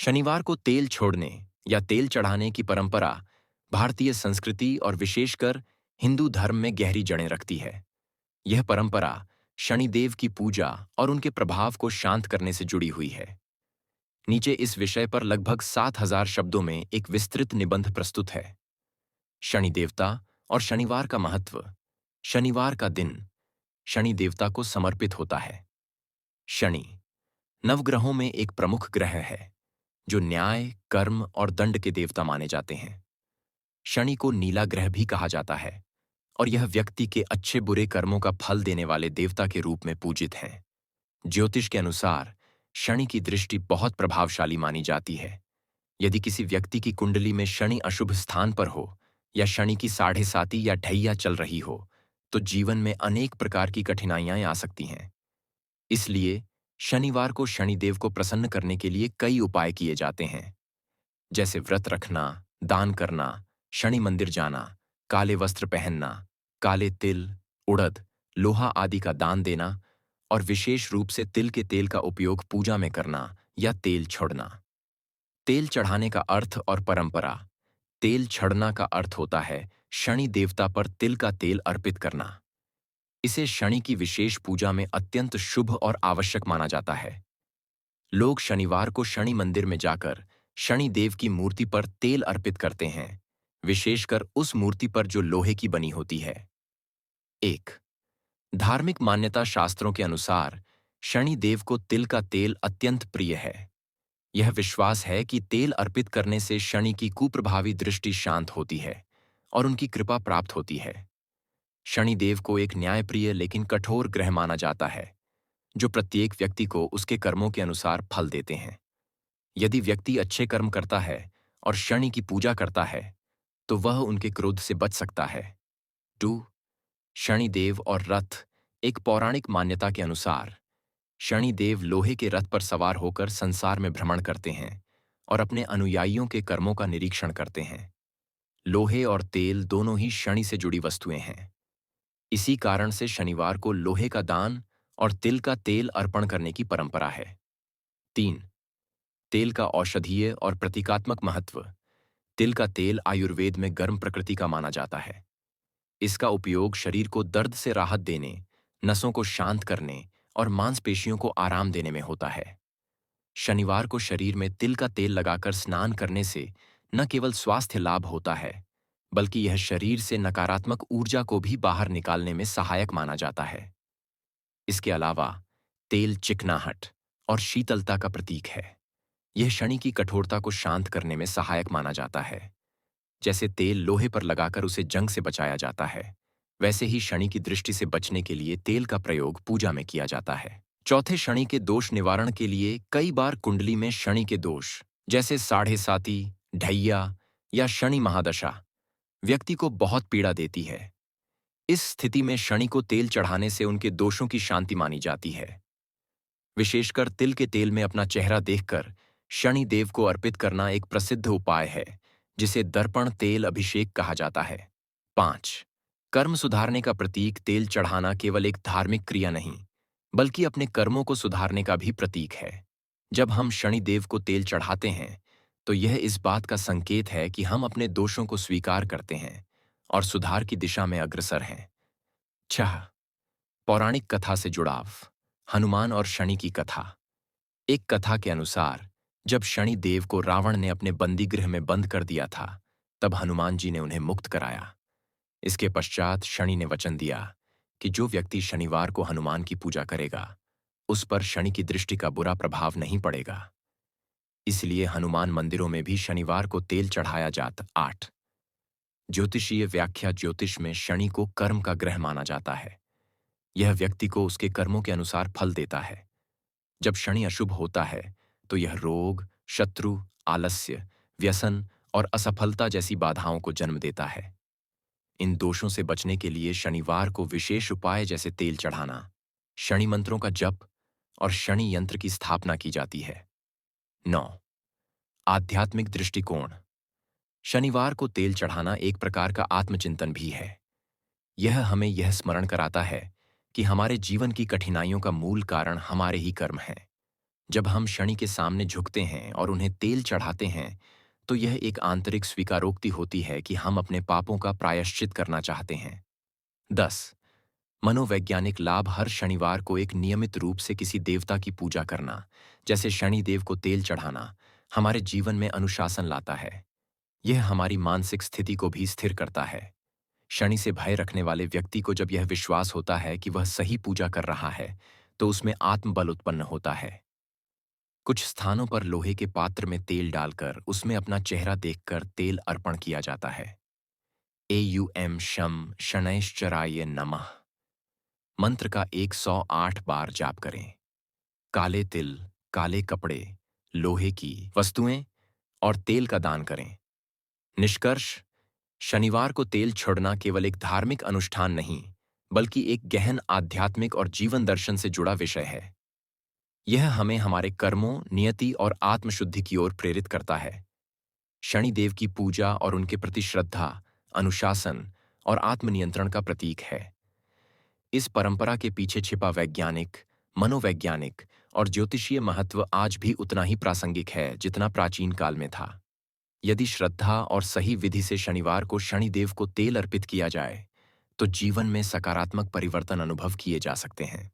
शनिवार को तेल छोड़ने या तेल चढ़ाने की परंपरा भारतीय संस्कृति और विशेषकर हिंदू धर्म में गहरी जड़ें रखती है। यह परंपरा शनिदेव की पूजा और उनके प्रभाव को शांत करने से जुड़ी हुई है। नीचे इस विषय पर लगभग 7,000 शब्दों में एक विस्तृत निबंध प्रस्तुत है। शनि देवता और शनिवार का महत्व। शनिवार का दिन शनि देवता को समर्पित होता है। शनि नवग्रहों में एक प्रमुख ग्रह है जो न्याय, कर्म और दंड के देवता माने जाते हैं। शनि को नीला ग्रह भी कहा जाता है और यह व्यक्ति के अच्छे बुरे कर्मों का फल देने वाले देवता के रूप में पूजित हैं। ज्योतिष के अनुसार शनि की दृष्टि बहुत प्रभावशाली मानी जाती है। यदि किसी व्यक्ति की कुंडली में शनि अशुभ स्थान पर हो या शनि की साढ़े साती या ढैया चल रही हो तो जीवन में अनेक प्रकार की कठिनाइयां आ सकती हैं। इसलिए शनिवार को शनिदेव को प्रसन्न करने के लिए कई उपाय किए जाते हैं, जैसे व्रत रखना, दान करना, शनि मंदिर जाना, काले वस्त्र पहनना, काले तिल, उड़द, लोहा आदि का दान देना और विशेष रूप से तिल के तेल का उपयोग पूजा में करना या तेल छोड़ना। तेल चढ़ाने का अर्थ और परंपरा। तेल चढ़ना का अर्थ होता है शनि देवता पर तिल का तेल अर्पित करना। इसे शनि की विशेष पूजा में अत्यंत शुभ और आवश्यक माना जाता है। लोग शनिवार को शनि मंदिर में जाकर शनि देव की मूर्ति पर तेल अर्पित करते हैं, विशेषकर उस मूर्ति पर जो लोहे की बनी होती है। एक धार्मिक मान्यता। शास्त्रों के अनुसार शनि देव को तिल का तेल अत्यंत प्रिय है। यह विश्वास है कि तेल अर्पित करने से शनि की कुप्रभावी दृष्टि शांत होती है और उनकी कृपा प्राप्त होती है। शनिदेव को एक न्यायप्रिय लेकिन कठोर ग्रह माना जाता है, जो प्रत्येक व्यक्ति को उसके कर्मों के अनुसार फल देते हैं। यदि व्यक्ति अच्छे कर्म करता है और शनि की पूजा करता है, तो वह उनके क्रोध से बच सकता है। 2 शनिदेव और रथ। एक पौराणिक मान्यता के अनुसार शनिदेव लोहे के रथ पर सवार होकर संसार में भ्रमण करते हैं और अपने अनुयायियों के कर्मों का निरीक्षण करते हैं। लोहे और तेल दोनों ही शनि से जुड़ी वस्तुएं हैं। इसी कारण से शनिवार को लोहे का दान और तिल का तेल अर्पण करने की परंपरा है। 3 तेल का औषधीय और प्रतीकात्मक महत्व। तिल का तेल आयुर्वेद में गर्म प्रकृति का माना जाता है। इसका उपयोग शरीर को दर्द से राहत देने, नसों को शांत करने और मांसपेशियों को आराम देने में होता है। शनिवार को शरीर में तिल का तेल लगाकर स्नान करने से न केवल स्वास्थ्य लाभ होता है, बल्कि यह शरीर से नकारात्मक ऊर्जा को भी बाहर निकालने में सहायक माना जाता है। इसके अलावा तेल चिकनाहट और शीतलता का प्रतीक है। यह शनि की कठोरता को शांत करने में सहायक माना जाता है। जैसे तेल लोहे पर लगाकर उसे जंग से बचाया जाता है, वैसे ही शनि की दृष्टि से बचने के लिए तेल का प्रयोग पूजा में किया जाता है। चौथे शनि के दोष निवारण के लिए कई बार कुंडली में शनि के दोष, जैसे साढ़े साती, ढैया या शनि महादशा, व्यक्ति को बहुत पीड़ा देती है। इस स्थिति में शनि को तेल चढ़ाने से उनके दोषों की शांति मानी जाती है। विशेषकर तिल के तेल में अपना चेहरा देखकर शनि देव को अर्पित करना एक प्रसिद्ध उपाय है, जिसे दर्पण तेल अभिषेक कहा जाता है। 5 कर्म सुधारने का प्रतीक। तेल चढ़ाना केवल एक धार्मिक क्रिया नहीं, बल्कि अपने कर्मों को सुधारने का भी प्रतीक है। जब हम शनि देव को तेल चढ़ाते हैं, तो यह इस बात का संकेत है कि हम अपने दोषों को स्वीकार करते हैं और सुधार की दिशा में अग्रसर हैं। 6 पौराणिक कथा से जुड़ाव। हनुमान और शनि की कथा। एक कथा के अनुसार जब शनि देव को रावण ने अपने बंदीगृह में बंद कर दिया था, तब हनुमान जी ने उन्हें मुक्त कराया। इसके पश्चात शनि ने वचन दिया कि जो व्यक्ति शनिवार को हनुमान की पूजा करेगा, उस पर शनि की दृष्टि का बुरा प्रभाव नहीं पड़ेगा। इसलिए हनुमान मंदिरों में भी शनिवार को तेल चढ़ाया जाता। 8 ज्योतिषीय व्याख्या। ज्योतिष में शनि को कर्म का ग्रह माना जाता है। यह व्यक्ति को उसके कर्मों के अनुसार फल देता है। जब शनि अशुभ होता है, तो यह रोग, शत्रु, आलस्य, व्यसन और असफलता जैसी बाधाओं को जन्म देता है। इन दोषों से बचने के लिए शनिवार को विशेष उपाय जैसे तेल चढ़ाना, शनि मंत्रों का जप और शनि यंत्र की स्थापना की जाती है। 9 आध्यात्मिक दृष्टिकोण। शनिवार को तेल चढ़ाना एक प्रकार का आत्मचिंतन भी है। यह हमें यह स्मरण कराता है कि हमारे जीवन की कठिनाइयों का मूल कारण हमारे ही कर्म हैं। जब हम शनि के सामने झुकते हैं और उन्हें तेल चढ़ाते हैं, तो यह एक आंतरिक स्वीकारोक्ति होती है कि हम अपने पापों का प्रायश्चित करना चाहते हैं। 10. मनोवैज्ञानिक लाभ। हर शनिवार को एक नियमित रूप से किसी देवता की पूजा करना, जैसे शनि देव को तेल चढ़ाना, हमारे जीवन में अनुशासन लाता है। यह हमारी मानसिक स्थिति को भी स्थिर करता है। शनि से भय रखने वाले व्यक्ति को जब यह विश्वास होता है कि वह सही पूजा कर रहा है, तो उसमें आत्मबल उत्पन्न होता है। कुछ स्थानों पर लोहे के पात्र में तेल डालकर उसमें अपना चेहरा देखकर तेल अर्पण किया जाता है। एयुएम शम शनैश्चराय नमः मंत्र का 108 बार जाप करें। काले तिल, काले कपड़े, लोहे की वस्तुएं और तेल का दान करें। निष्कर्ष: शनिवार को तेल छोड़ना केवल एक धार्मिक अनुष्ठान नहीं, बल्कि एक गहन आध्यात्मिक और जीवन दर्शन से जुड़ा विषय है। यह हमें हमारे कर्मों, नियति और आत्मशुद्धि की ओर प्रेरित करता है। शनिदेव की पूजा और उनके प्रति श्रद्धा, अनुशासन और आत्मनियंत्रण का प्रतीक है। इस परंपरा के पीछे छिपा वैज्ञानिक, मनोवैज्ञानिक और ज्योतिषीय महत्व आज भी उतना ही प्रासंगिक है जितना प्राचीन काल में था। यदि श्रद्धा और सही विधि से शनिवार को शनिदेव को तेल अर्पित किया जाए, तो जीवन में सकारात्मक परिवर्तन अनुभव किए जा सकते हैं।